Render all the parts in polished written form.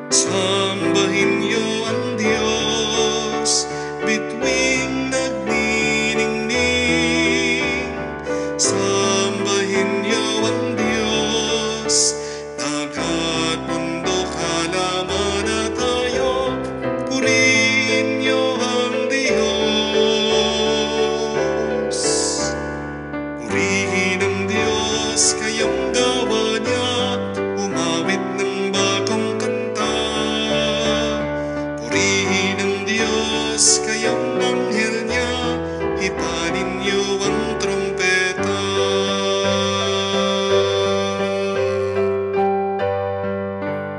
Sambahin niyo ang Diyos, bituing nagniningning. Sambahin niyo ang Diyos, dagat, bundok, halaman at hayop. Purihin niyo ang Diyos. Purihin ang Diyos, kayong gawa niya. Umawit ng bagong kanta. Purihin ang Diyos, kayong anghel niya. Hipanin niyo ang trumpeta.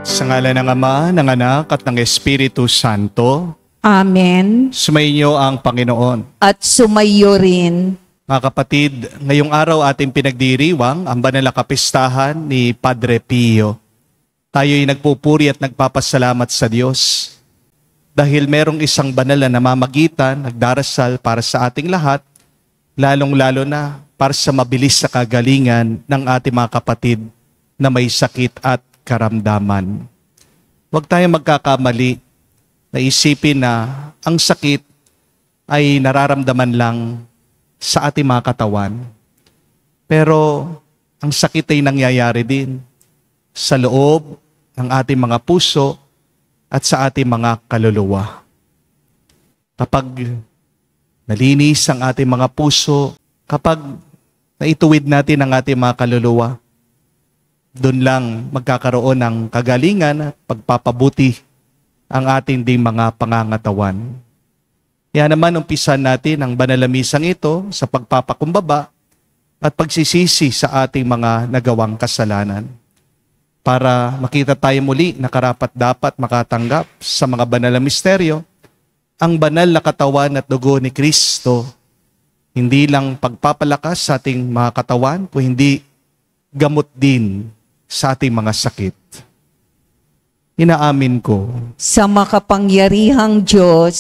Sa ngalan ng Ama, ng Anak, at ng Espiritu Santo. Amen. Sumainyo ang Panginoon. At sumayo rin. Mga kapatid, ngayong araw ating pinagdiriwang ang banal na kapistahan ni Padre Pio. Tayo'y nagpupuri at nagpapasalamat sa Diyos dahil merong isang banal na namamagitan, nagdarasal para sa ating lahat, lalong-lalo na para sa mabilis sa kagalingan ng ating mga kapatid na may sakit at karamdaman. Huwag tayong magkakamali na isipin na ang sakit ay nararamdaman lang sa ating mga katawan. Pero ang sakit ay nangyayari din sa loob ng ating mga puso at sa ating mga kaluluwa. Kapag nalinis ang ating mga puso, kapag naituwid natin ang ating mga kaluluwa, doon lang magkakaroon ng kagalingan at pagpapabuti ang ating ding mga pangangatawan. Kaya naman umpisan natin ang banal na misang ito sa pagpapakumbaba at pagsisisi sa ating mga nagawang kasalanan para makita tayo muli na karapat-dapat makatanggap sa mga banal na misteryo ang banal na katawan at dugo ni Kristo. Hindi lang pagpapalakas sa ating mga katawan, kundi gamot din sa ating mga sakit. Inaamin ko Sa makapangyarihang Diyos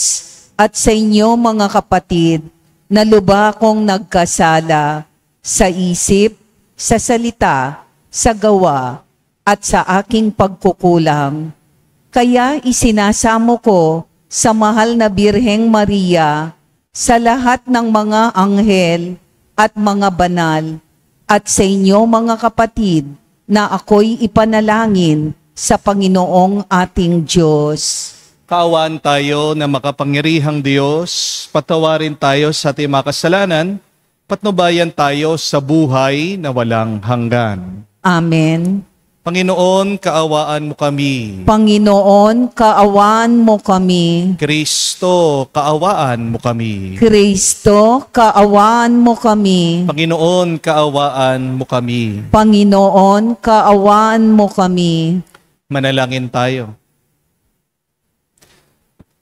at sa inyo mga kapatid, na lubha kong nagkasala sa isip, sa salita, sa gawa, at sa aking pagkukulang. Kaya isinasamo ko sa mahal na Birheng Maria, sa lahat ng mga anghel at mga banal, at sa inyo mga kapatid, na ako'y ipanalangin sa Panginoong ating Diyos. kaawaan tayo na makapangyarihang Diyos, patawarin tayo sa ating mga kasalanan, patnubayan tayo sa buhay na walang hanggan. Amen. Panginoon, kaawaan mo kami. Panginoon, kaawaan mo kami. Kristo, kaawaan mo kami. Kristo, kaawaan mo kami. Panginoon, kaawaan mo kami. Panginoon, kaawaan mo kami. Manalangin tayo.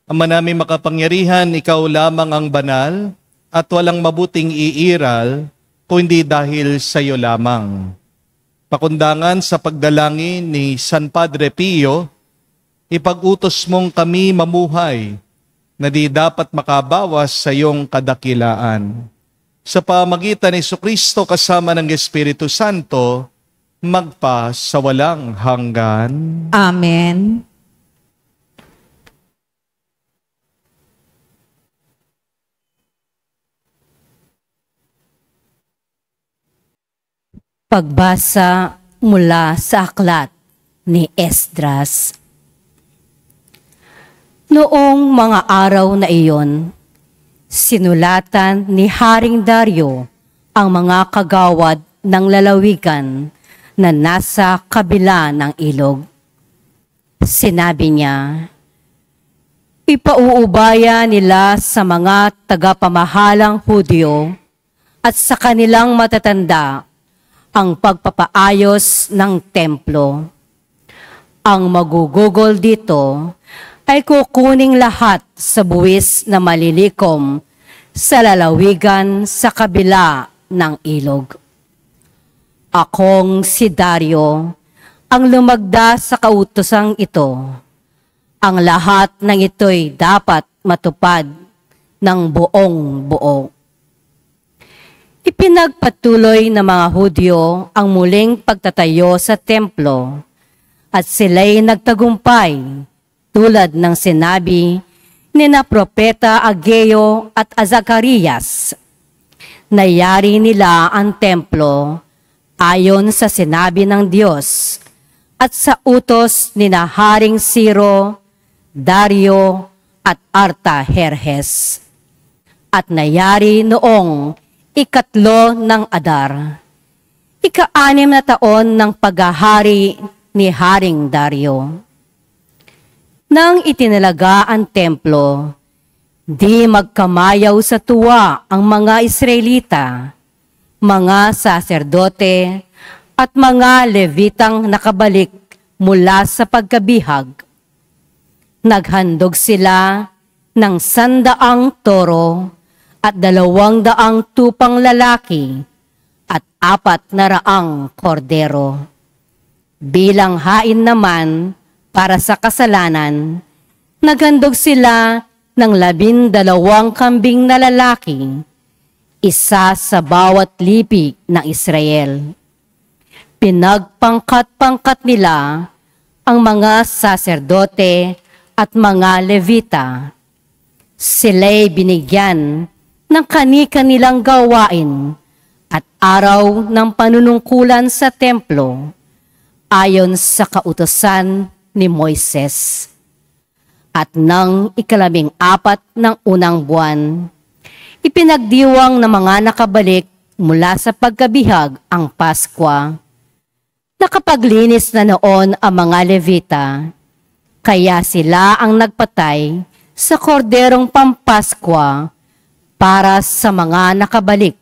Ama namin makapangyarihan, ikaw lamang ang banal at walang mabuting iiral kundi dahil sa iyo lamang. Pakundangan sa pagdalangin ni San Padre Pio, ipag-utos mong kami mamuhay na di dapat makabawas sa iyong kadakilaan. Sa pamagitan ni Jesucristo kasama ng Espiritu Santo, magpa sa walang hanggan. Amen. Pagbasa mula sa aklat ni Esdras. Noong mga araw na iyon, sinulatan ni Haring Dario ang mga kagawad ng lalawigan na nasa kabila ng ilog. Sinabi niya, ipauubaya nila sa mga tagapamahalang Hudyo at sa kanilang matatanda ang pagpapaayos ng templo. Ang magugugol dito ay kukuning lahat sa buwis na malilikom sa lalawigan sa kabila ng ilog. Akong si Dario ang lumagda sa kautosang ito. Ang lahat ng ito'y dapat matupad ng buong buo. Ipinagpatuloy ng mga Hudyo ang muling pagtatayo sa templo at sila'y nagtagumpay tulad ng sinabi ni na Propeta Ageo at Zacarias. Nayari nila ang templo ayon sa sinabi ng Diyos at sa utos ni na Haring Ciro, Dario at Artaherjes. At nayari noong ikatlo ng Adar, ika-6 na taon ng paghahari ni Haring Dario. Nang itinalaga ang templo, di magkamayaw sa tuwa ang mga Israelita, mga saserdote at mga Levitang nakabalik mula sa pagkabihag. Naghandog sila ng 100 toro at 200 tupang lalaki at 400 kordero. Bilang hain naman para sa kasalanan, naghandog sila ng 12 kambing na lalaki, isa sa bawat lipi ng Israel. Pinagpangkat-pangkat nila ang mga saserdote at mga Levita. Sila'y binigyan ng kani-kanilang gawain at araw ng panunungkulan sa templo ayon sa kautusan ni Moises. At nang 14 ng unang buwan, ipinagdiwang ng mga nakabalik mula sa pagkabihag ang Paskwa. Nakapaglinis na noon ang mga Levita, kaya sila ang nagpatay sa korderong Pampaskwa para sa mga nakabalik,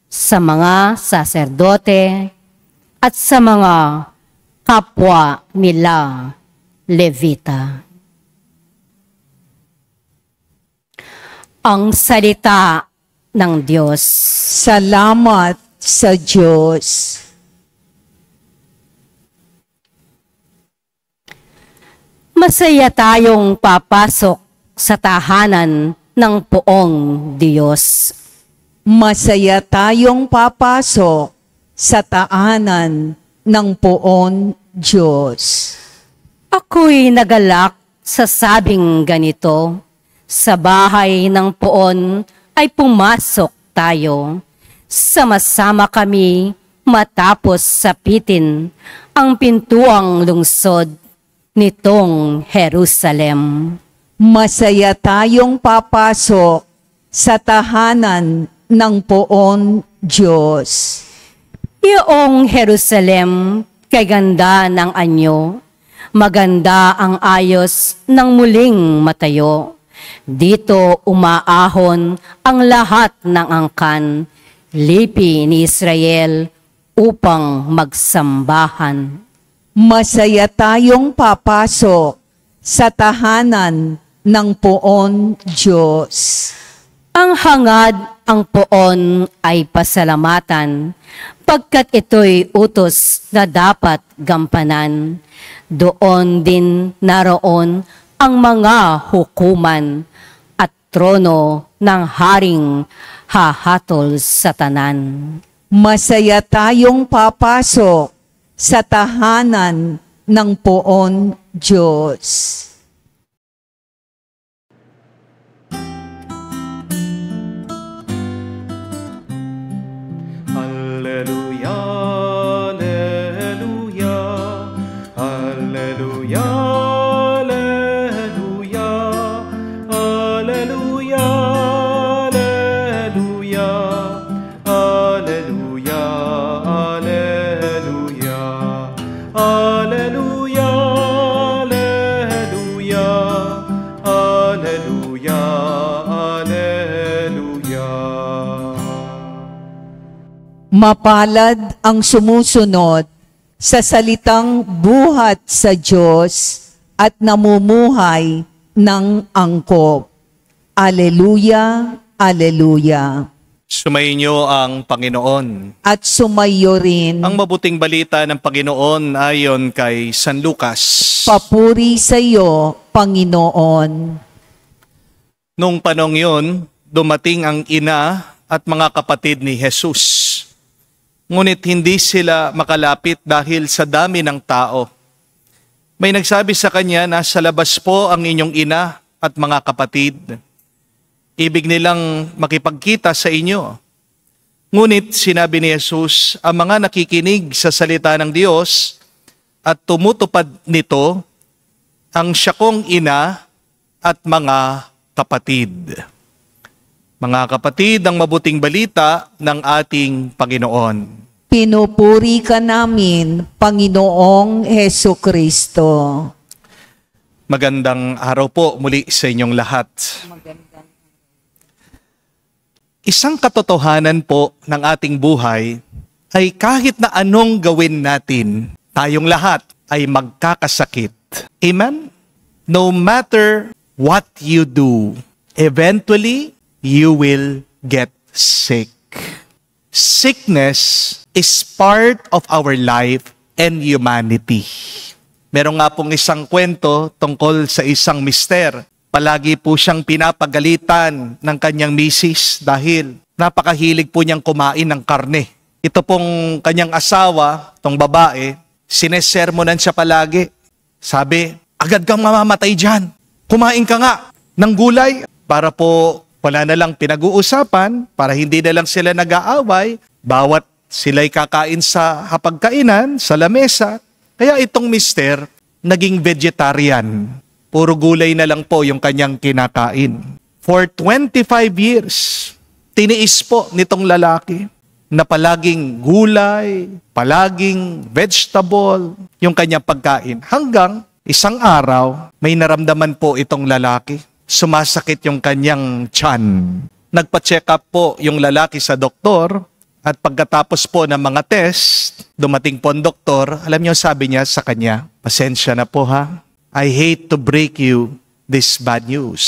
sa mga saserdote at sa mga kapwa nila Levita. Ang salita ng Diyos. Salamat sa Diyos. Masaya tayong papasok sa tahanan ng poong Diyos. Masaya tayong papasok sa tahanan ng poong Diyos. Ako'y nagalak sa sabing ganito, sa bahay ng poon ay pumasok tayo. Sama-sama kami matapos sapitin ang pintuang lungsod nitong Jerusalem. Masaya tayong papasok sa tahanan ng poong Diyos. Iyong Jerusalem, kay ganda ng anyo, maganda ang ayos ng muling matayo. Dito umaahon ang lahat ng angkan, lipi ni Israel upang magsambahan. Masaya tayong papasok sa tahanan ng poong Diyos. Ang hangad ang poon ay pasalamatan, pagkat ito'y utos na dapat gampanan. Doon din naroon ang mga hukuman at trono ng haring hahatol sa tanan. Masaya tayong papasok sa tahanan ng poong Diyos. Alleluia, alleluia, alleluia, alleluia, alleluia, alleluia, alleluia, alleluia, alleluia, alleluia, alleluia, alleluia. Mapalad ang sumusunod sa salitang buhat sa Diyos at namumuhay ng angkop. Aleluya, aleluya. Sumainyo ang Panginoon. At sumayo rin, Ang mabuting balita ng Panginoon ayon kay San Lucas. papuri sa iyo, Panginoon. Nung panong yun, dumating ang ina at mga kapatid ni Jesus. Ngunit hindi sila makalapit dahil sa dami ng tao. May nagsabi sa kanya, nasa labas po ang inyong ina at mga kapatid. Ibig nilang makipagkita sa inyo. Ngunit sinabi ni Jesus, ang mga nakikinig sa salita ng Diyos at tumutupad nito, ang siya kong ina at mga kapatid. Mga kapatid, ang mabuting balita ng ating Panginoon. Pinupuri ka namin, Panginoong Hesukristo. Magandang araw po muli sa inyong lahat. Isang katotohanan po ng ating buhay ay kahit na anong gawin natin, tayong lahat ay magkakasakit. Amen? No matter what you do, eventually you will get sick. Sickness is part of our life and humanity. Meron nga pong isang kwento tungkol sa isang mister. Palagi po siyang pinapagalitan ng kanyang misis dahil napakahilig po niyang kumain ng karne. Ito pong kanyang asawa, tong babae, sinesermonan siya palagi. Sabi, agad kang mamamatay dyan. Kumain ka nga ng gulay para po wala na lang pinag-uusapan, para hindi na lang sila nag-aaway, bawat sila'y kakain sa hapagkainan, sa lamesa. Kaya itong mister, naging vegetarian. Puro gulay na lang po yung kanyang kinakain. For 25 years, tiniis po nitong lalaki na palaging gulay, palaging vegetable, yung kanyang pagkain. Hanggang isang araw, may naramdaman po itong lalaki. Sumasakit yung kanyang tiyan. Nagpa-check up po yung lalaki sa doktor at pagkatapos po ng mga test, dumating po ang doktor, alam niyo sabi niya sa kanya, pasensya na po ha, I hate to break you this bad news.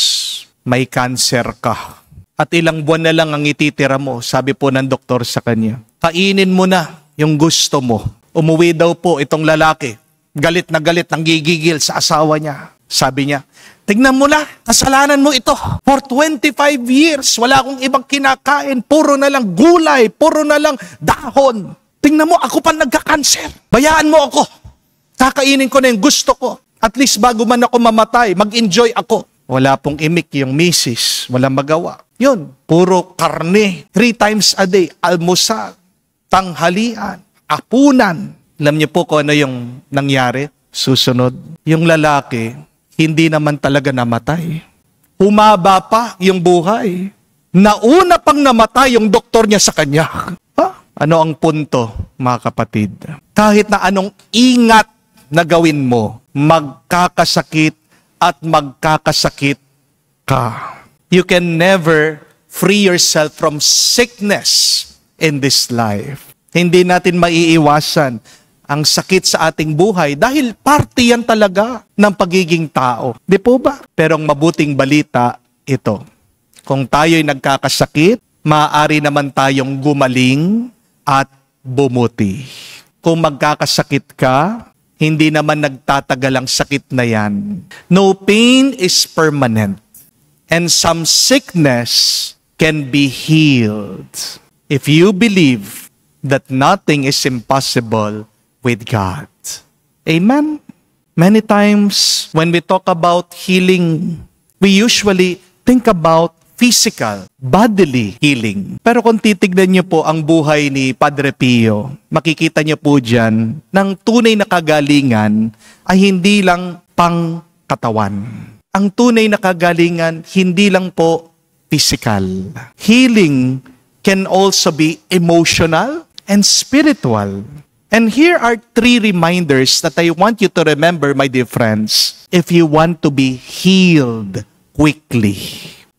May cancer ka. At ilang buwan na lang ang ititira mo, sabi po ng doktor sa kanya. Kainin mo na yung gusto mo. Umuwi daw po itong lalaki. Galit na galit, nanggigigil sa asawa niya. Sabi niya, tignan mo na, kasalanan mo ito. For 25 years, wala akong ibang kinakain. Puro na lang gulay, puro na lang dahon. Tingnan mo, ako pa nagka-cancer. Bayaan mo ako. Kakainin ko na yung gusto ko. At least bago man ako mamatay, mag-enjoy ako. Wala pong imik yung misis. Walang magawa. Yun, puro karne. 3 times a day. Almusal, tanghalian, apunan. Alam niyo po kung ano yung nangyari? Susunod, yung lalaki, hindi naman talaga namatay. Humaba pa yung buhay. Nauna pang namatay yung doktor niya sa kanya. Ha? Ano ang punto, mga kapatid? Kahit na anong ingat na gawin mo, magkakasakit at magkakasakit ka. You can never free yourself from sickness in this life. Hindi natin maiiwasan ang sakit sa ating buhay dahil parte yan talaga ng pagiging tao. Di po ba? Pero ang mabuting balita ito. Kung tayo'y nagkakasakit, maaari naman tayong gumaling at bumuti. Kung magkakasakit ka, hindi naman nagtatagal ang sakit na yan. No pain is permanent. And some sickness can be healed. If you believe that nothing is impossible with God. Amen? Many times when we talk about healing, we usually think about physical, bodily healing. Pero kung titignan niyo po ang buhay ni Padre Pio, makikita niyo po dyan ng tunay na kagalingan ay hindi lang pang katawan. Ang tunay na kagalingan, hindi lang po physical. Healing can also be emotional and spiritual. And here are 3 reminders that I want you to remember, my dear friends, if you want to be healed quickly.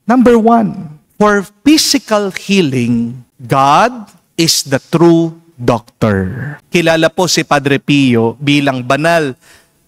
Number 1, for physical healing, God is the true doctor. Kilala po si Padre Pio bilang banal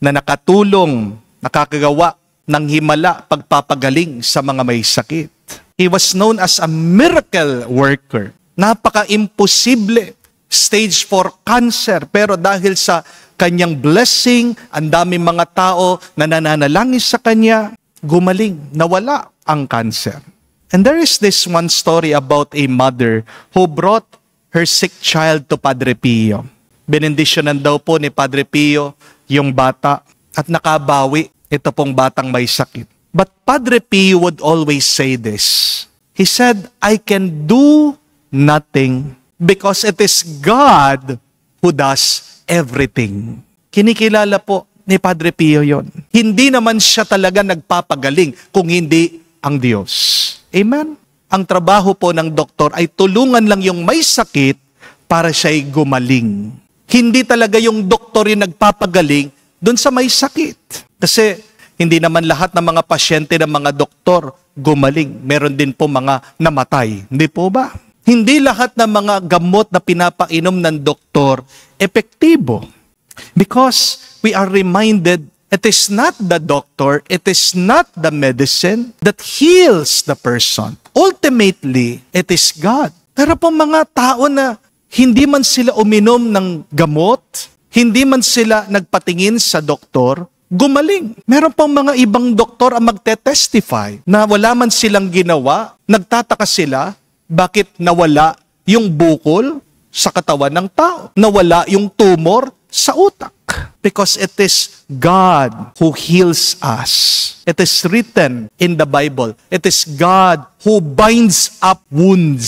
na nakatulong, nakakagawa ng himala pagpapagaling sa mga may sakit. He was known as a miracle worker. Napaka-imposible. Stage 4 cancer, pero dahil sa kanyang blessing, ang daming mga tao na nananalangin sa kanya, gumaling, nawala ang cancer. And there is this one story about a mother who brought her sick child to Padre Pio. Benendisyonan daw po ni Padre Pio yung bata. at nakabawi ito pong batang may sakit. But Padre Pio would always say this. He said, I can do nothing because it is God who does everything. Kinikilala po ni Padre Pio yon. Hindi naman siya talaga nagpapagaling kung hindi ang Diyos. Amen? Ang trabaho po ng doktor ay tulungan lang yung may sakit para siya'y gumaling. Hindi talaga yung doktor yung nagpapagaling doon sa may sakit. Kasi hindi naman lahat ng mga pasyente ng mga doktor gumaling. Meron din po mga namatay. Hindi po ba? Hindi lahat ng mga gamot na pinapainom ng doktor epektibo. Because we are reminded it is not the doctor, it is not the medicine that heals the person. Ultimately, it is God. Pero po mga tao na hindi man sila uminom ng gamot, hindi man sila nagpatingin sa doktor, gumaling. Meron pong mga ibang doktor ang magte-testify na wala man silang ginawa, nagtataka sila bakit nawala yung bukol sa katawan ng tao, nawala yung tumor sa utak. Because it is God who heals us. It is written in the Bible. It is God who binds up wounds.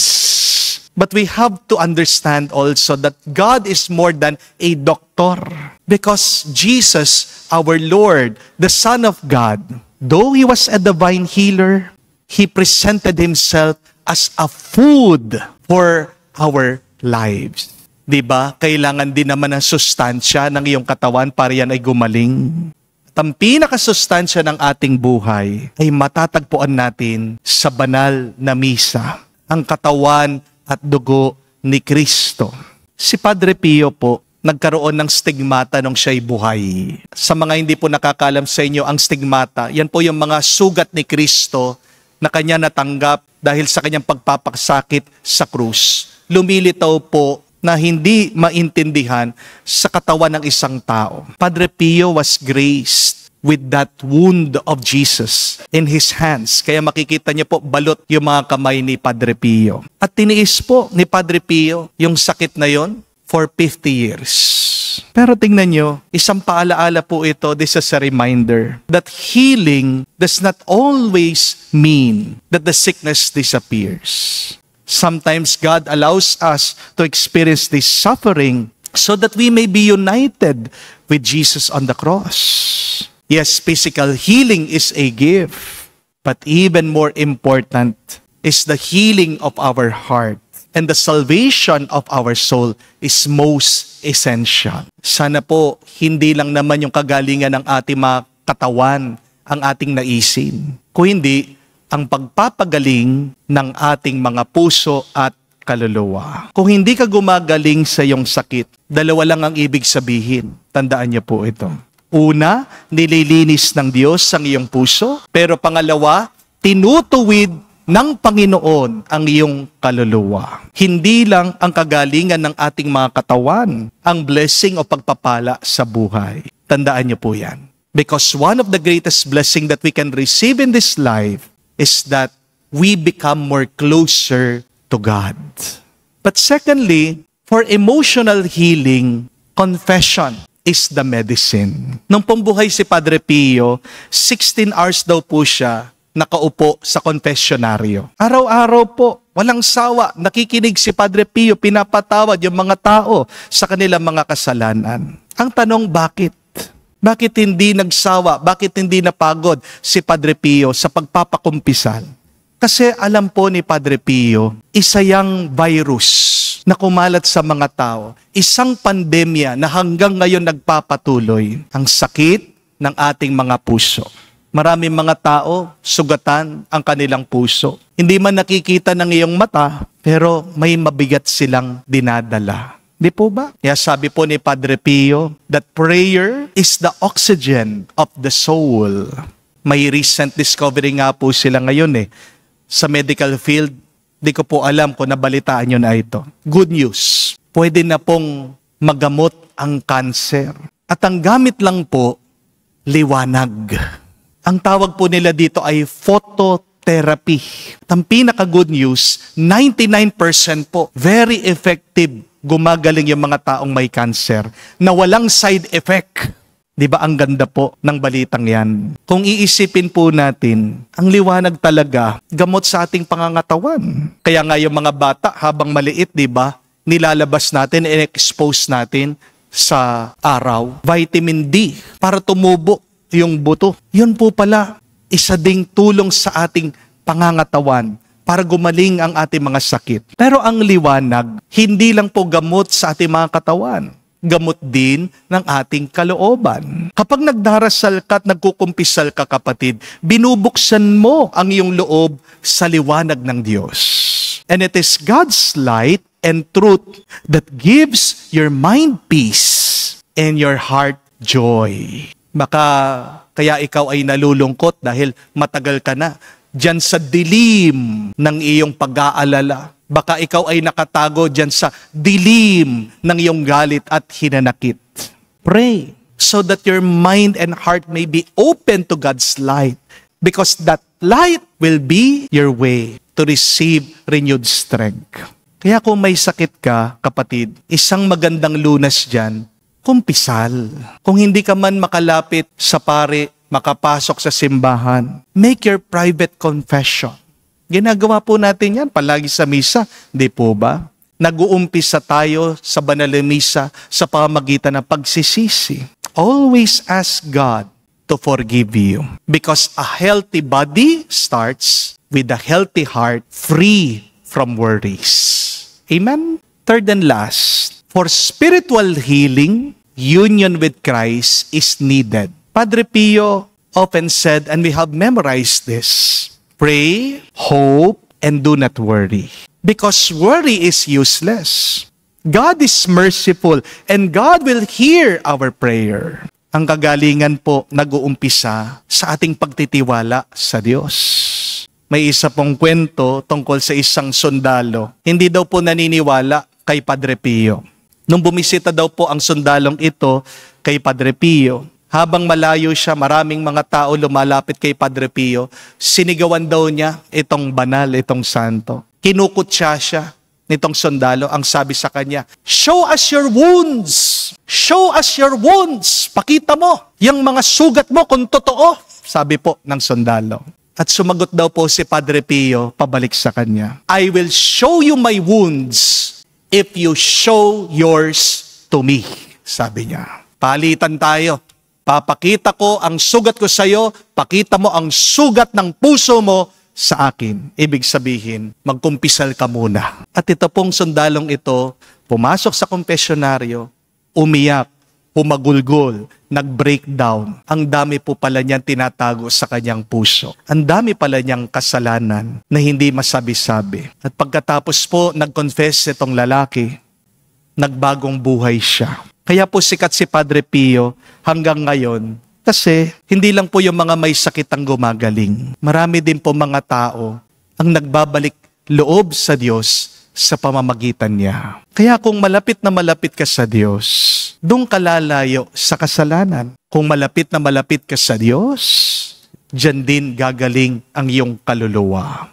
But we have to understand also that God is more than a doctor. Because Jesus, our Lord, the Son of God, though He was a divine healer, He presented Himself as a food for our lives. Diba? Kailangan din naman ng sustansya ng iyong katawan para yan ay gumaling. At ang pinakasustansya ng ating buhay ay matatagpuan natin sa banal na misa, ang katawan at dugo ni Kristo. Si Padre Pio po, nagkaroon ng stigmata nung siya'y buhay. Sa mga hindi po nakakalam sa inyo, ang stigmata, yan po yung mga sugat ni Kristo na kanya natanggap dahil sa kanyang pagpapakasakit sa krus. Lumilitaw po na hindi maintindihan sa katawan ng isang tao. Padre Pio was graced with that wound of Jesus in his hands. Kaya makikita niyo po, balot yung mga kamay ni Padre Pio. At tiniis po ni Padre Pio yung sakit na yon for 50 years. Pero tingnan nyo, isang paalaala po ito, this is a reminder that healing does not always mean that the sickness disappears. Sometimes God allows us to experience this suffering so that we may be united with Jesus on the cross. Yes, physical healing is a gift, but even more important is the healing of our heart, and the salvation of our soul is most essential. Sana po, hindi lang naman yung kagalingan ng ating mga katawan ang ating naisin, kung hindi ang pagpapagaling ng ating mga puso at kaluluwa. Kung hindi ka gumagaling sa iyong sakit, dalawa lang ang ibig sabihin. Tandaan niyo po ito. Una, nililinis ng Diyos ang iyong puso. Pero pangalawa, tinutuwid ng Panginoon ang iyong kaluluwa. Hindi lang ang kagalingan ng ating mga katawan, ang blessing o pagpapala sa buhay. Tandaan niyo po yan. Because one of the greatest blessing that we can receive in this life is that we become more closer to God. But secondly, for emotional healing, confession is the medicine. Nung pumbuhay si Padre Pio, 16 hours daw po siya nakaupo sa confessionaryo. Araw-araw po, walang sawa, nakikinig si Padre Pio, pinapatawad yung mga tao sa kanilang mga kasalanan. Ang tanong, bakit? Bakit hindi nagsawa? Bakit hindi napagod si Padre Pio sa pagpapakumpisal? Kasi alam po ni Padre Pio, isa yang virus na kumalat sa mga tao, isang pandemya na hanggang ngayon nagpapatuloy, ang sakit ng ating mga puso. Maraming mga tao, sugatan ang kanilang puso. Hindi man nakikita ng iyong mata, pero may mabigat silang dinadala. Di po ba? Kaya sabi po ni Padre Pio that prayer is the oxygen of the soul. May recent discovery nga po sila ngayon sa medical field. Di ko po alam kung nabalitaan nyo na ito. Good news. Pwede na pong magamot ang cancer. At ang gamit lang po, liwanag. Ang tawag po nila dito ay phototherapy. At ang pinaka-good news, 99% po, very effective, gumagaling yung mga taong may cancer na walang side effect. Di ba ang ganda po ng balitang yan? Kung iisipin po natin, ang liwanag talaga, gamot sa ating pangangatawan. Kaya nga yung mga bata habang maliit, di ba, nilalabas natin, in-expose natin sa araw, vitamin D, para tumubo yung buto. Yun po pala, isa ding tulong sa ating pangangatawan para gumaling ang ating mga sakit. Pero ang liwanag, hindi lang po gamot sa ating mga katawan. Gamot din ng ating kalooban. Kapag nagdarasal ka at nagkukumpisal ka, kapatid, binubuksan mo ang iyong loob sa liwanag ng Diyos. And it is God's light and truth that gives your mind peace and your heart joy. Baka kaya ikaw ay nalulungkot dahil matagal ka na diyan sa dilim ng iyong pag-aalala. Baka ikaw ay nakatago diyan sa dilim ng iyong galit at hinanakit. Pray so that your mind and heart may be open to God's light, because that light will be your way to receive renewed strength. Kaya kung may sakit ka, kapatid, isang magandang lunas diyan, kumpisal. Kung hindi ka man makalapit sa pare, makapasok sa simbahan, make your private confession. Ginagawa po natin yan palagi sa misa, di po ba? Nag-uumpisa tayo sa banal na misa sa pamamagitan ng pagsisisi. Always ask God to forgive you, because a healthy body starts with a healthy heart free from worries. Amen? Third and last, for spiritual healing, union with Christ is needed. Padre Pio often said, and we have memorized this, pray, hope, and do not worry. Because worry is useless. God is merciful, and God will hear our prayer. Ang kagalingan po nag-uumpisa sa ating pagtitiwala sa Diyos. May isa pong kwento tungkol sa isang sundalo. Hindi daw po naniniwala kay Padre Pio. Nung bumisita daw po ang sundalong ito kay Padre Pio, habang malayo siya, maraming mga tao lumalapit kay Padre Pio, sinigawan daw niya itong banal, itong santo. Kinukutya siya nitong sundalo. Ang sabi sa kanya, show us your wounds! Show us your wounds! Pakita mo yung mga sugat mo kung totoo, sabi po ng sundalo. At sumagot daw po si Padre Pio, pabalik sa kanya, I will show you my wounds if you show yours to me, sabi niya. Palitan tayo. Papakita ko ang sugat ko sa iyo, pakita mo ang sugat ng puso mo sa akin. Ibig sabihin, magkumpisal ka muna. At ito pong sundalong ito, pumasok sa kompesyonaryo, umiyak, humagulgol, nag-breakdown. Ang dami po pala niyang tinatago sa kanyang puso. Ang dami pala niyang kasalanan na hindi masabi-sabi. At pagkatapos po, nag-confess itong lalaki, nagbagong buhay siya. Kaya po sikat si Padre Pio hanggang ngayon, kasi hindi lang po yung mga may sakit ang gumagaling. Marami din po mga tao ang nagbabalik loob sa Diyos sa pamamagitan niya. Kaya kung malapit na malapit ka sa Diyos, doon ka lalayo sa kasalanan. Kung malapit na malapit ka sa Diyos, diyan din gagaling ang iyong kaluluwa.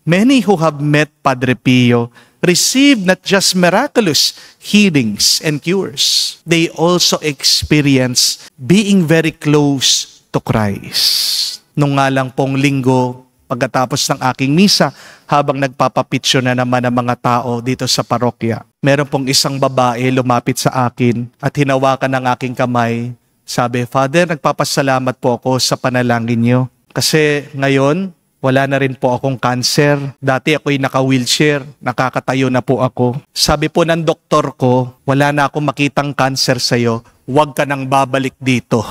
Many who have met Padre Pio receive not just miraculous healings and cures, they also experience being very close to Christ. Nung nga lang pong linggo, pagkatapos ng aking misa, habang nagpapapitsyo na naman ang mga tao dito sa parokya, meron pong isang babae lumapit sa akin at hinawakan ng aking kamay. Sabi, Father, nagpapasalamat po ako sa panalangin niyo. Kasi ngayon, wala na rin po akong cancer. Dati ako'y naka-wheelchair. Nakakatayo na po ako. Sabi po ng doktor ko, wala na akong makitang cancer sa'yo. Huwag ka nang babalik dito.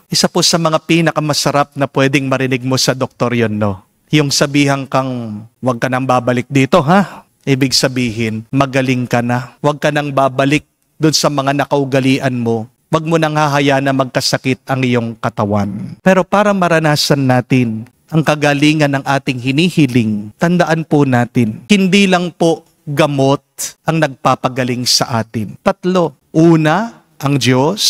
Isa po sa mga pinakamasarap na pwedeng marinig mo sa doktor yon, no? Yung sabihan kang, huwag ka nang babalik dito, ha? Ibig sabihin, magaling ka na. Huwag ka nang babalik doon sa mga nakaugalian mo. Huwag mo nang hahayaan na magkasakit ang iyong katawan. Pero para maranasan natin ang kagalingan ng ating hinihiling, tandaan po natin, hindi lang po gamot ang nagpapagaling sa atin. 3. Una, ang Diyos,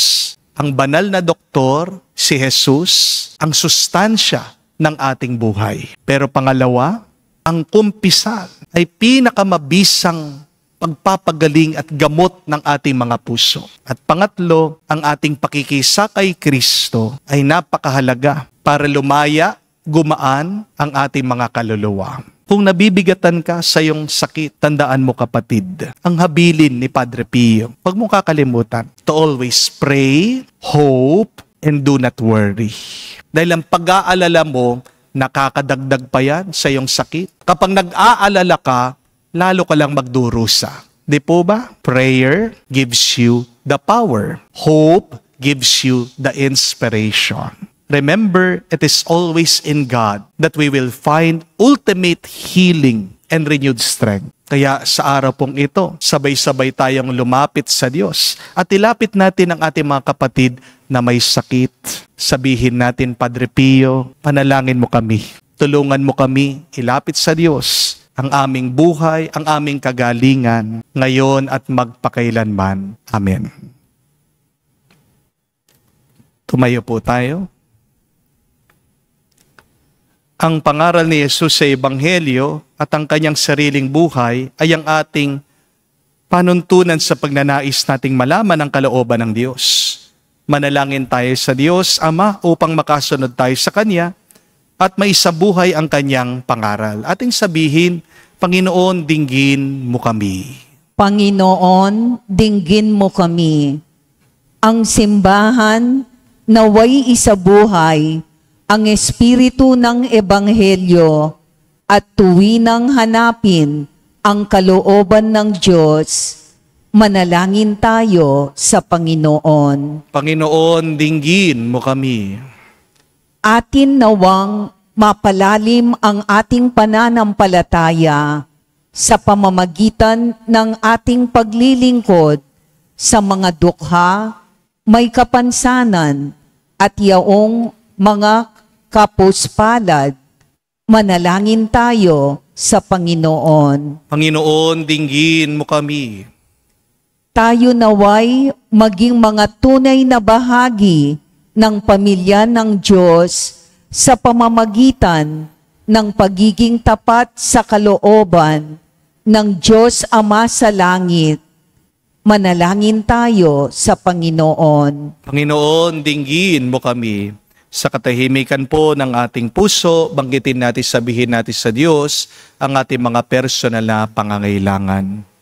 ang banal na doktor, si Jesus, ang sustansya ng ating buhay. Pero pangalawa, ang kumpisal ay pinakamabisang pagpapagaling at gamot ng ating mga puso. At pangatlo, ang ating pakikisa kay Kristo ay napakahalaga para lumaya, gumaan ang ating mga kaluluwa. Kung nabibigatan ka sa iyong sakit, tandaan mo kapatid, ang habilin ni Padre Pio. Huwag mong kakalimutan to always pray, hope, and do not worry. Dahil ang pag-aalala mo, nakakadagdag pa yan sa iyong sakit. Kapag nag-aalala ka, lalo ka lang magdurusa. Di po ba? Prayer gives you the power. Hope gives you the inspiration. Remember, it is always in God that we will find ultimate healing and renewed strength. Kaya sa araw pong ito, sabay-sabay tayong lumapit sa Diyos at ilapit natin ang ating mga kapatid na may sakit. Sabihin natin, Padre Pio, panalangin mo kami. Tulungan mo kami ilapit sa Diyos ang aming buhay, ang aming kagalingan, ngayon at magpakailanman. Amen. Tumayo po tayo. Ang pangaral ni Jesus sa Ebanghelyo at ang kanyang sariling buhay ay ang ating panuntunan sa pagnanais nating malaman ang kalooban ng Diyos. Manalangin tayo sa Diyos, Ama, upang makasunod tayo sa Kanya at maisabuhay ang kanyang pangaral. Ating sabihin, Panginoon, dinggin mo kami. Panginoon, dinggin mo kami. Ang simbahan naway isabuhay ang espiritu ng Ebanghelyo at tuwinang hanapin ang kalooban ng Diyos. Manalangin tayo sa Panginoon. Panginoon, dinggin mo kami. Atin nawang mapalalim ang ating pananampalataya sa pamamagitan ng ating paglilingkod sa mga dukha, may kapansanan at yaong mga kapuspalad. Manalangin tayo sa Panginoon. Panginoon, dinggin mo kami. Tayo naway maging mga tunay na bahagi ng pamilya ng Diyos sa pamamagitan ng pagiging tapat sa kalooban ng Diyos Ama sa langit. Manalangin tayo sa Panginoon. Panginoon, dinggin mo kami. Sa katahimikan po ng ating puso, banggitin natin, sabihin natin sa Diyos ang ating mga personal na pangangailangan.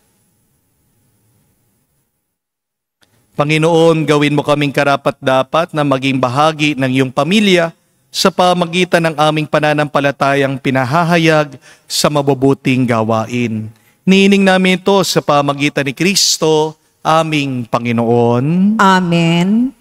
Panginoon, gawin mo kaming karapat-dapat na maging bahagi ng iyong pamilya sa pamagitan ng aming pananampalatayang pinahahayag sa mabubuting gawain. Niining namin ito sa pamagitan ni Kristo, aming Panginoon. Amen.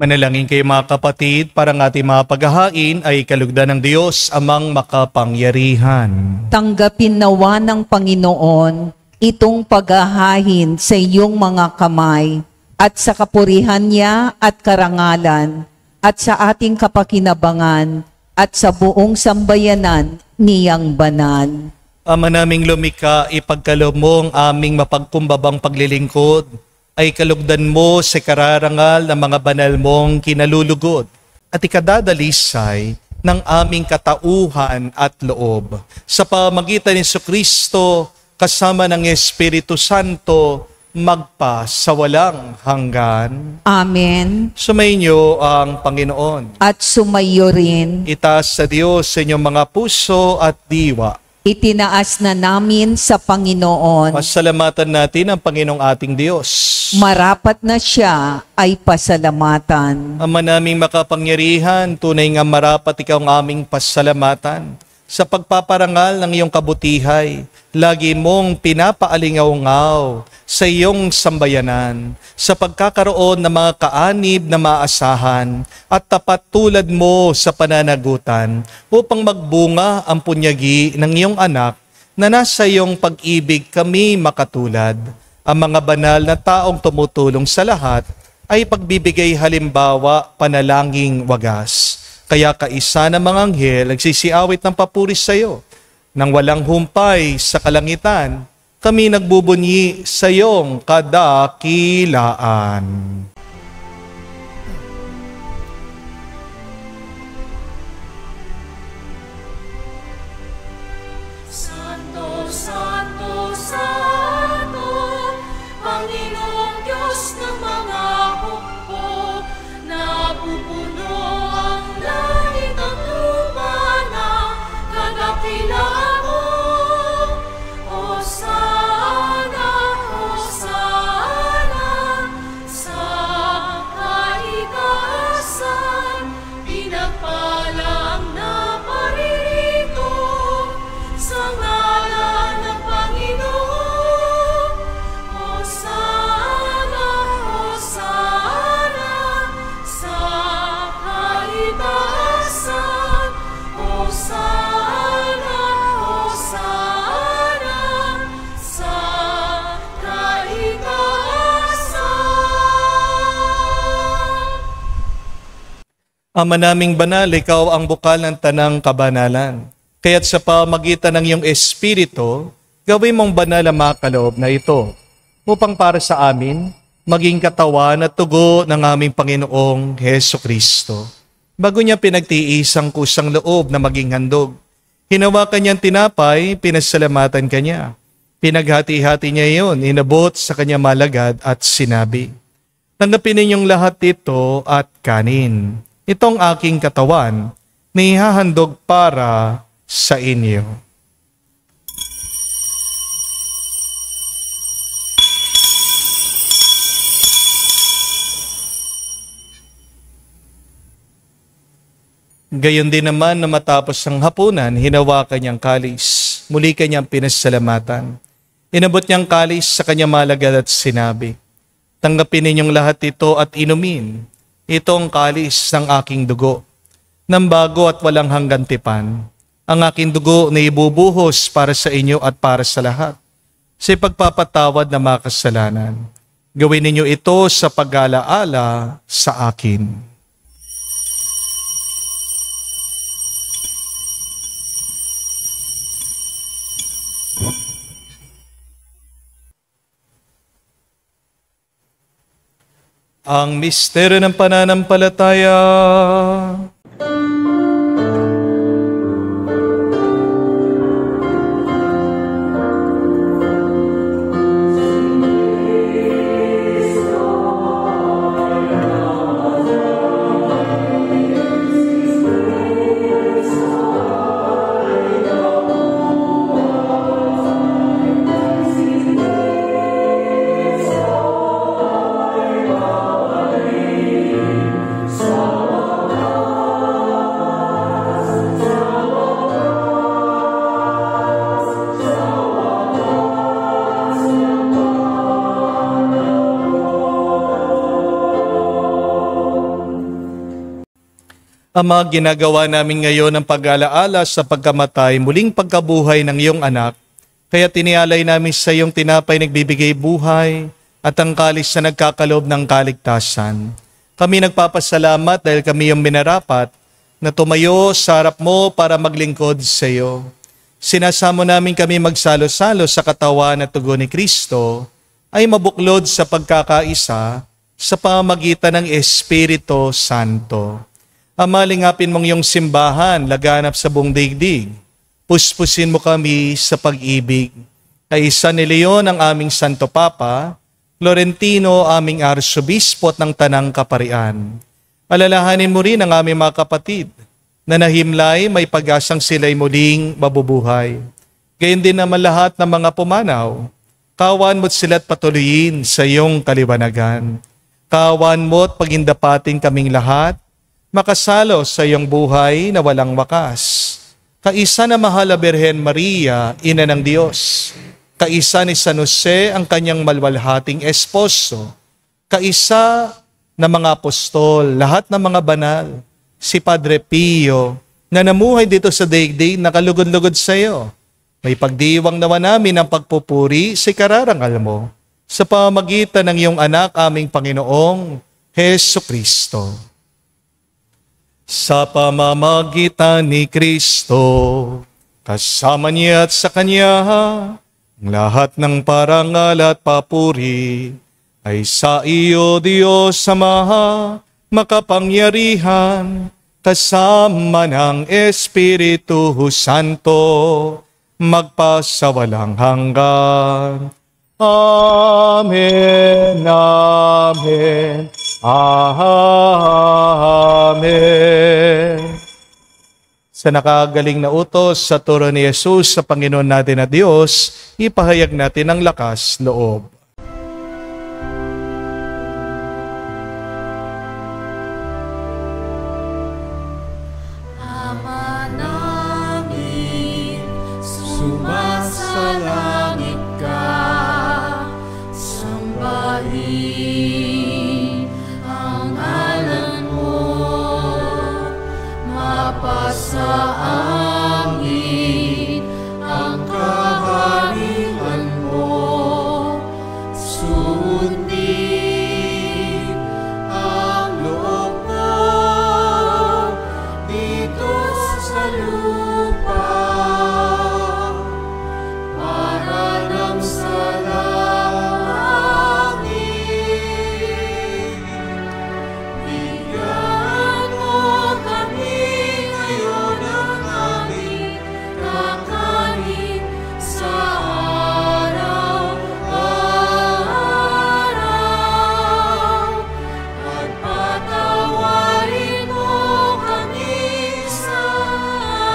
Manalangin kayo mga kapatid, para ng ating mga paghahain ay kalugdan ng Diyos amang makapangyarihan. Tanggapin nawa ng Panginoon itong paghahain sa iyong mga kamay at sa kapurihan niya at karangalan at sa ating kapakinabangan at sa buong sambayanan niyang banal. Ama naming lumika, ipagkaloob mo ang aming mapagkumbabang paglilingkod, ay kalugdan mo sa kararangal ng mga banal mong kinalulugod, at ikadadalisay ng aming katauhan at loob. Sa pamagitan ni Jesucristo, kasama ng Espiritu Santo, magpa sa walang hanggan. Amen. Sumainyo ang Panginoon. At sumayo rin, Itaas sa Diyos sa inyong mga puso at diwa. itinaas na namin sa Panginoon. Pasalamatan natin ang Panginoong ating Diyos. Marapat na siya ay pasalamatan. Ama naming makapangyarihan, tunay nga marapat ikaw ang aming pasalamatan. Sa pagpaparangal ng iyong kabutihay, lagi mong pinapaalingaw-ngaw sa iyong sambayanan, sa pagkakaroon ng mga kaanib na maasahan at tapat tulad mo sa pananagutan upang magbunga ang punyagi ng iyong anak na nasa iyong pag-ibig kami makatulad. Ang mga banal na taong tumutulong sa lahat ay pagbibigay halimbawa, panalangin wagas. Kaya kaisa ng mga anghel nagsisiawit ng papuri sa iyo. Nang walang humpay sa kalangitan, kami nagbubunyi sa iyong kadakilaan. Santo, Santo, Santo, Panginoong Diyos ng mga hukbo, napupuno ang langit at lupa ng kadakilaan mo. Hosana, Hosana, sa kaitaasan, pinagpala ang naparirito sa ngalan ng Panginoon. Hosana, Hosana, sa kaitaasan. Hosana, Hosana, sa kaitaasan. Ama naming banal, ikaw ang bukal ng tanang kabanalan. Kaya't sa pamagitan ng iyong Espiritu, gawin mong banal ang mga kaloob na ito, upang para sa amin, maging katawan at tugo ng aming Panginoong Heso Kristo. Bago niya pinagtiis ang kusang loob na maging handog, hinawakan niyang tinapay, pinasalamatan kanya. Pinaghati-hati niya iyon, inabot sa kanya malagad at sinabi, "Tanggapin ninyong lahat ito at kanin. Itong aking katawan na ihahandog para sa inyo." Gayon din naman na matapos ang hapunan, hinawakan niyang kalis. Muli kanyang pinasalamatan. Inabot niyang kalis sa kanya malagad at sinabi, "Tanggapin ninyong lahat ito at inumin. Ito ang kalis ng aking dugo, ng bago at walang hanggan tipan. Ang aking dugo na ibubuhos para sa inyo at para sa lahat, sa pagpapatawad ng mga kasalanan. Gawin ninyo ito sa pag-alaala sa akin." Ang misteryo ng pananampalataya. Ama, ginagawa namin ngayon ang pag-alaala sa pagkamatay, muling pagkabuhay ng iyong anak. Kaya tinialay namin sa iyong tinapay nagbibigay buhay at ang kalis na nagkakaloob ng kaligtasan. Kami nagpapasalamat dahil kami yung minarapat na tumayo sa harap mo para maglingkod sa iyo. Sinasamo namin kami magsalo-salo sa katawan at tugon ni Kristo ay mabuklod sa pagkakaisa sa pamamagitan ng Espiritu Santo. Amalingapin mong iyong simbahan, laganap sa buong daigdig. Puspusin mo kami sa pag-ibig. Kaisa ni Leon ang aming Santo Papa, Florentino aming Arsobispo at ng Tanang Kaparian. Alalahanin mo rin ang aming mga kapatid na nahimlay may pag-asang sila'y muling mabubuhay. Gayon din naman lahat ng mga pumanaw. Kawan mo't sila't patuloyin sa iyong kaliwanagan. Kawan mo't pagindapatin kaming lahat, makasalo sa iyong buhay na walang wakas. Kaisa na mahal na Birhen Maria, Ina ng Diyos. Kaisa ni San Jose ang kanyang malwalhating esposo. Kaisa na mga apostol, lahat ng mga banal. Si Padre Pio na namuhay dito sa daigdig nakalugod-lugod sa iyo. May pagdiwang nawa namin ang pagpupuri sa kararangal mo sa pamamagitan ng iyong anak aming Panginoong Hesu Kristo. Sa pamamagitan ni Kristo, kasama niya at sa Kanya, ang lahat ng parangal at papuri ay sa iyo, Diyos Ama, makapangyarihan, kasama ng Espiritu Santo, magpasawalang hanggan. Amen, amen, amen. Sa nakagaling na utos sa turo ni Jesus sa Panginoon natin na Diyos, ipahayag natin ang lakas loob. Ama namin, sumasalangit ka, sambahin ang ngalan mo, mapasa amin ang kaharian mo, sundin ang loob mo dito sa lupa, para nang sa langit. Bigyan mo kami ngayon ng aming kakanin sa araw-araw, at patawarin mo kami sa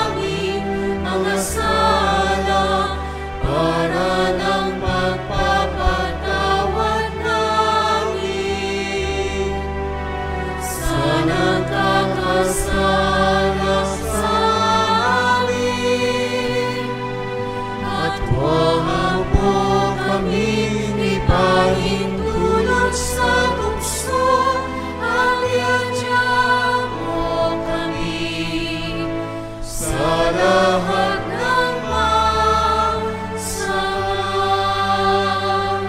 aming mga sala, para ng pagpapatawad namin sa nagkakasala sa amin. At huwag mo kami ipahintulot sa tukso, at iadya mo kami sa lahat ng masama.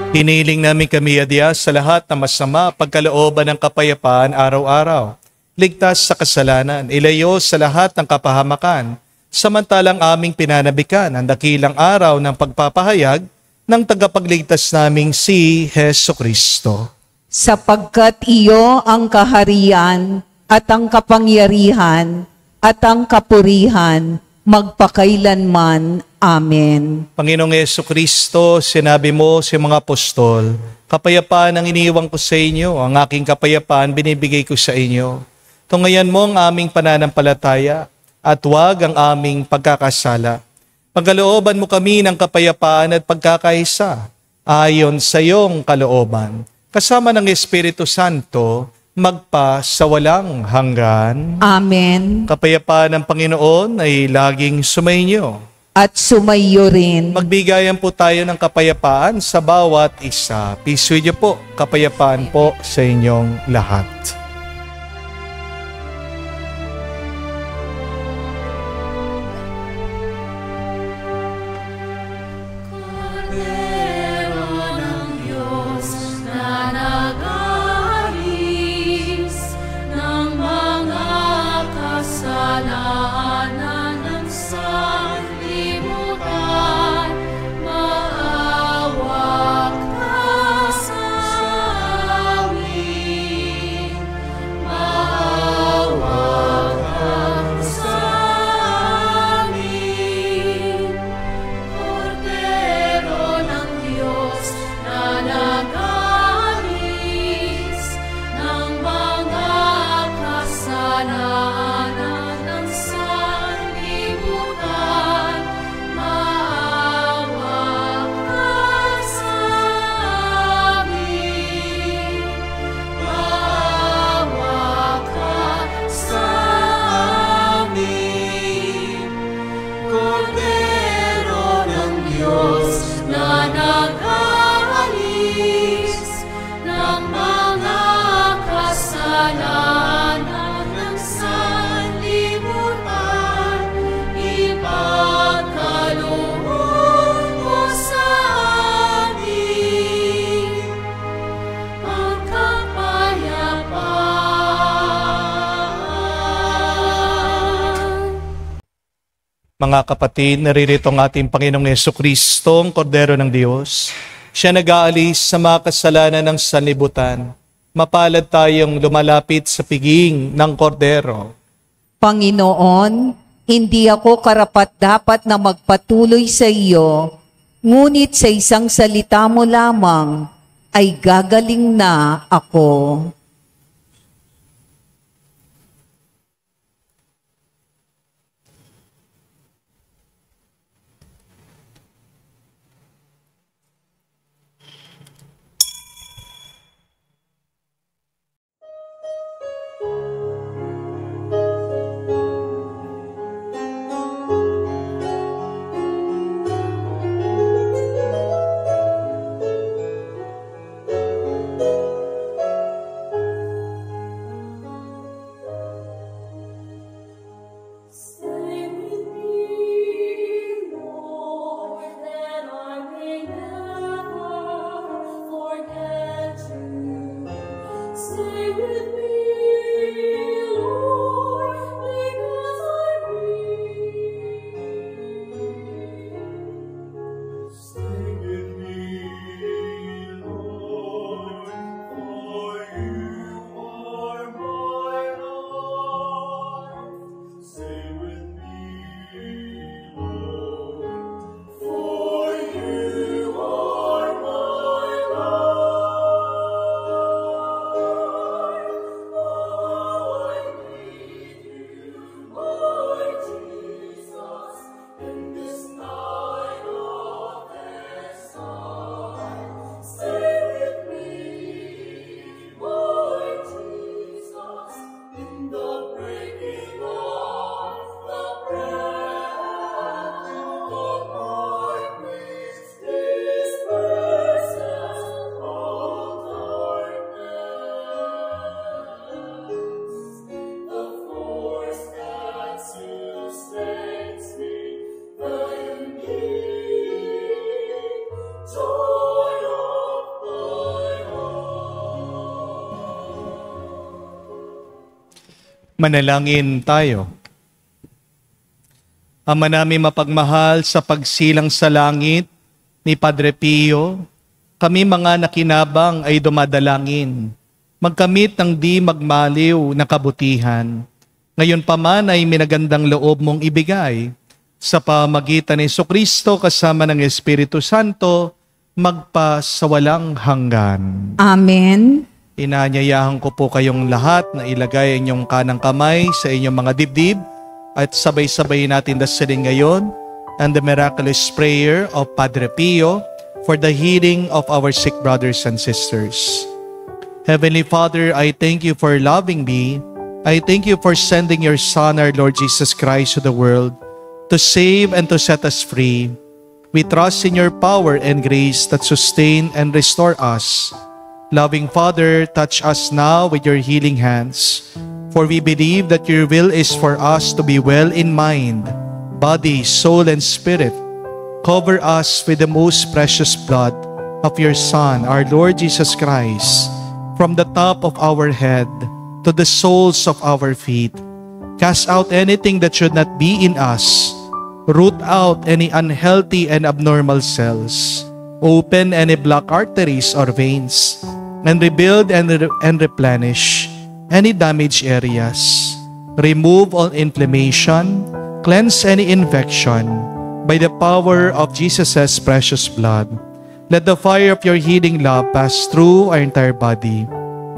Hinihiling namin kami, Adya, sa lahat na masama, pagkalooban ng kapayapaan araw-araw. Ligtas sa kasalanan, ilayo sa lahat ng kapahamakan, samantalang aming pinanabikan ang dakilang araw ng pagpapahayag ng tagapagligtas naming si Hesu Kristo. Sapagkat iyo ang kaharian at ang kapangyarihan at ang kapurihan magpakailanman. Amen. Panginoong Hesu Kristo, sinabi mo sa mga apostol, kapayapaan ang iniiwan ko sa inyo, ang aking kapayapaan binibigay ko sa inyo. Tungayan mo ang aming pananampalataya at huwag ang aming pagkakasala. Pagkalooban mo kami ng kapayapaan at pagkakaisa ayon sa iyong kalooban. Kasama ng Espiritu Santo, magpa sa walang hanggan. Amen. Kapayapaan ng Panginoon ay laging sumainyo. At sumayo rin. Magbigayan po tayo ng kapayapaan sa bawat isa. Peace with you po. Kapayapaan po sa inyong lahat. Kordero ng Diyos na nag-aalis ng mga kasalanan ng sanlibutan, Mga kapatid, naririto ang ating Panginoong Jesucristo, ang Kordero ng Diyos. Siya nag-aalis sa mga kasalanan ng sanlibutan. Mapalad tayong lumalapit sa piging ng Kordero. Panginoon, hindi ako karapat-dapat na magpatuloy sa iyo, ngunit sa isang salita mo lamang ay gagaling na ako. Stay with me, Lord, that I may never forget you. Stay with me, Lord, because I need. Stay with me, Lord, for you are my life. Stay with me, Lord, for you are my life. Oh, I need you, Lord Jesus, in this night of exile. Stay with me, Lord Jesus, in the breaking of the breath of darkness, disperses all darkness. The force that sustains me, the unique joy of my heart. Manalangin tayo. Ama namin mapagmahal, sa pagsilang sa langit ni Padre Pio, kami mga nakinabang ay dumadalangin, magkamit ng di magmaliw na kabutihan. Ngayon pa man ay minagandang loob mong ibigay sa pamagitan ni Jesucristo kasama ng Espiritu Santo, magpasawalang hanggan. Amen. Inanyayahan ko po kayong lahat na ilagay ang inyong kanang kamay sa inyong mga dibdib at sabay-sabay natin dasalin ngayon and the miraculous prayer of Padre Pio for the healing of our sick brothers and sisters. Heavenly Father, I thank you for loving me. I thank you for sending your Son, our Lord Jesus Christ, to the world to save and to set us free. We trust in your power and grace that sustain and restore us. Loving Father, touch us now with your healing hands, for we believe that your will is for us to be well in mind, body, soul, and spirit. Cover us with the most precious blood of your Son, our Lord Jesus Christ, from the top of our head to the soles of our feet. Cast out anything that should not be in us. Root out any unhealthy and abnormal cells. Open any blocked arteries or veins, and rebuild and replenish any damaged areas. Remove all inflammation, cleanse any infection by the power of Jesus' precious blood. Let the fire of your healing love pass through our entire body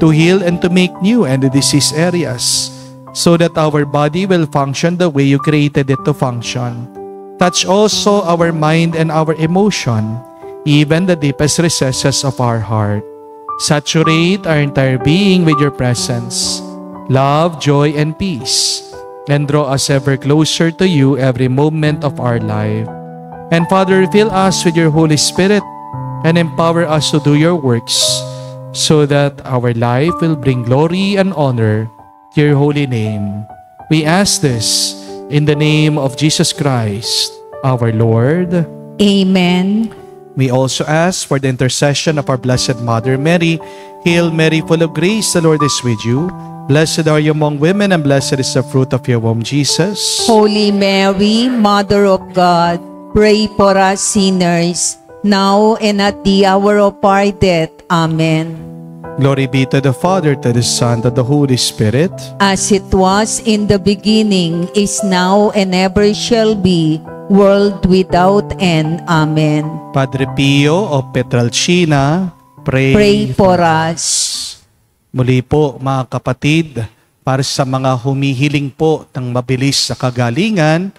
to heal and to make new any diseased areas, so that our body will function the way you created it to function. Touch also our mind and our emotion, even the deepest recesses of our heart. Saturate our entire being with your presence, love, joy, and peace, and draw us ever closer to you every moment of our life. And Father, fill us with your Holy Spirit and empower us to do your works, so that our life will bring glory and honor to your holy name. We ask this in the name of Jesus Christ, our Lord. Amen. We also ask for the intercession of our Blessed Mother Mary. Hail Mary, full of grace, the Lord is with you. Blessed are you among women, and blessed is the fruit of your womb, Jesus. Holy Mary, Mother of God, pray for us sinners, now and at the hour of our death. Amen. Glory be to the Father, to the Son, to the Holy Spirit. As it was in the beginning, is now, and ever shall be, world without end. Amen. Padre Pio of Petralcina, Pray for us. Muli po mga kapatid, para sa mga humihiling po ng mabilis sa kagalingan,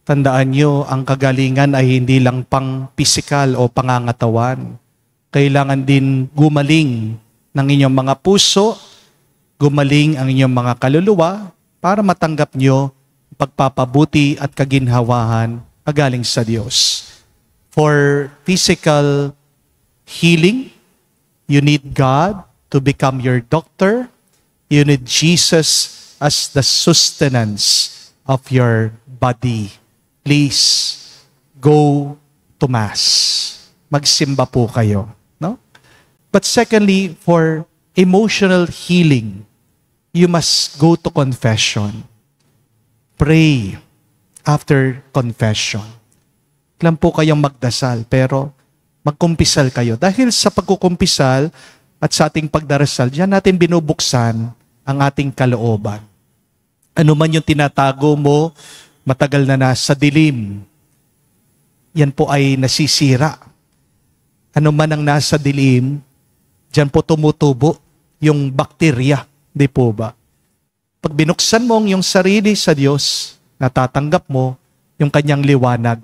tandaan nyo, ang kagalingan ay hindi lang pang pisikal o pangangatawan. Kailangan din gumaling ng inyong mga puso, gumaling ang inyong mga kaluluwa para matanggap nyo pagpapabuti at kaginhawahan na galing sa Diyos. For physical healing, you need God to become your doctor. You need Jesus as the sustenance of your body. Please, go to Mass. Magsimba po kayo. No? But secondly, for emotional healing, you must go to confession. Pray after confession. Lang po kayong magdasal, pero magkumpisal kayo. Dahil sa pagkukumpisal at sa ating pagdarasal, diyan natin binubuksan ang ating kalooban. Ano man yung tinatago mo, matagal na nasa dilim, yan po ay nasisira. Ano man ang nasa dilim, diyan po tumutubo yung bakterya. Di po ba? Pag binuksan mo ang iyong sarili sa Diyos, natatanggap mo yung kanyang liwanag.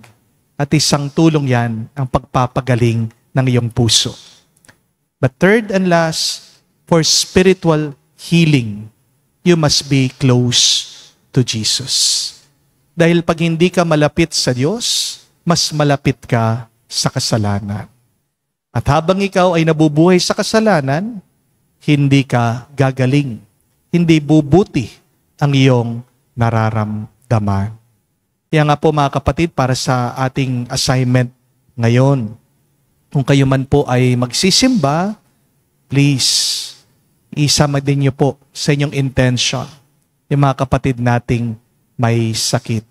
At isang tulong yan ang pagpapagaling ng iyong puso. But third and last, for spiritual healing, you must be close to Jesus. Dahil pag hindi ka malapit sa Diyos, mas malapit ka sa kasalanan. At habang ikaw ay nabubuhay sa kasalanan, hindi ka gagaling. Hindi bubuti ang iyong nararamdaman. Kaya nga po mga kapatid, para sa ating assignment ngayon, kung kayo man po ay magsisimba, please, isama din niyo po sa inyong intention yung mga kapatid nating may sakit.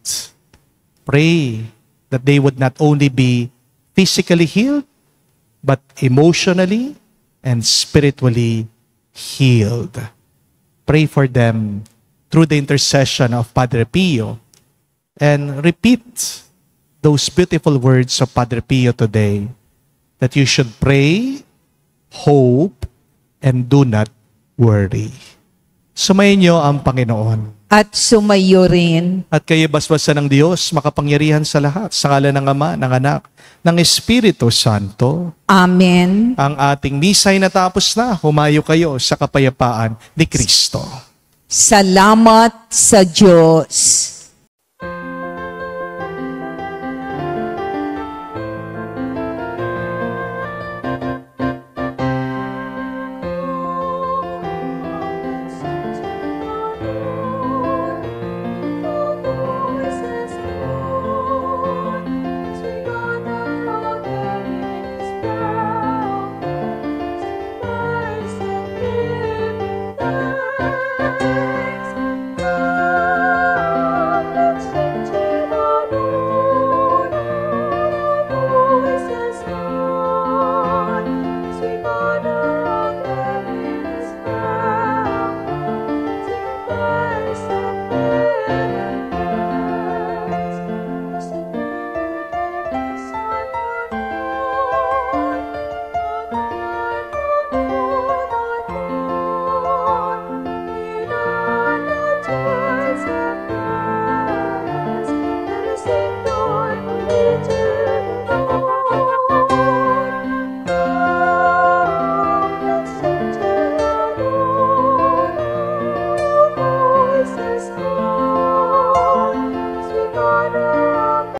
Pray that they would not only be physically healed, but emotionally and spiritually healed. Pray for them through the intercession of Padre Pio, and repeat those beautiful words of Padre Pio today, that you should pray, hope, and do not worry. Sumayin niyo ang Panginoon. At sumayo rin. At kayo basbasan ng Diyos, makapangyarihan sa lahat, sa ngalan ng Ama, ng Anak, ng Espiritu Santo. Amen. Ang ating misa'y natapos na, humayo kayo sa kapayapaan ni Kristo. Salamat sa Diyos.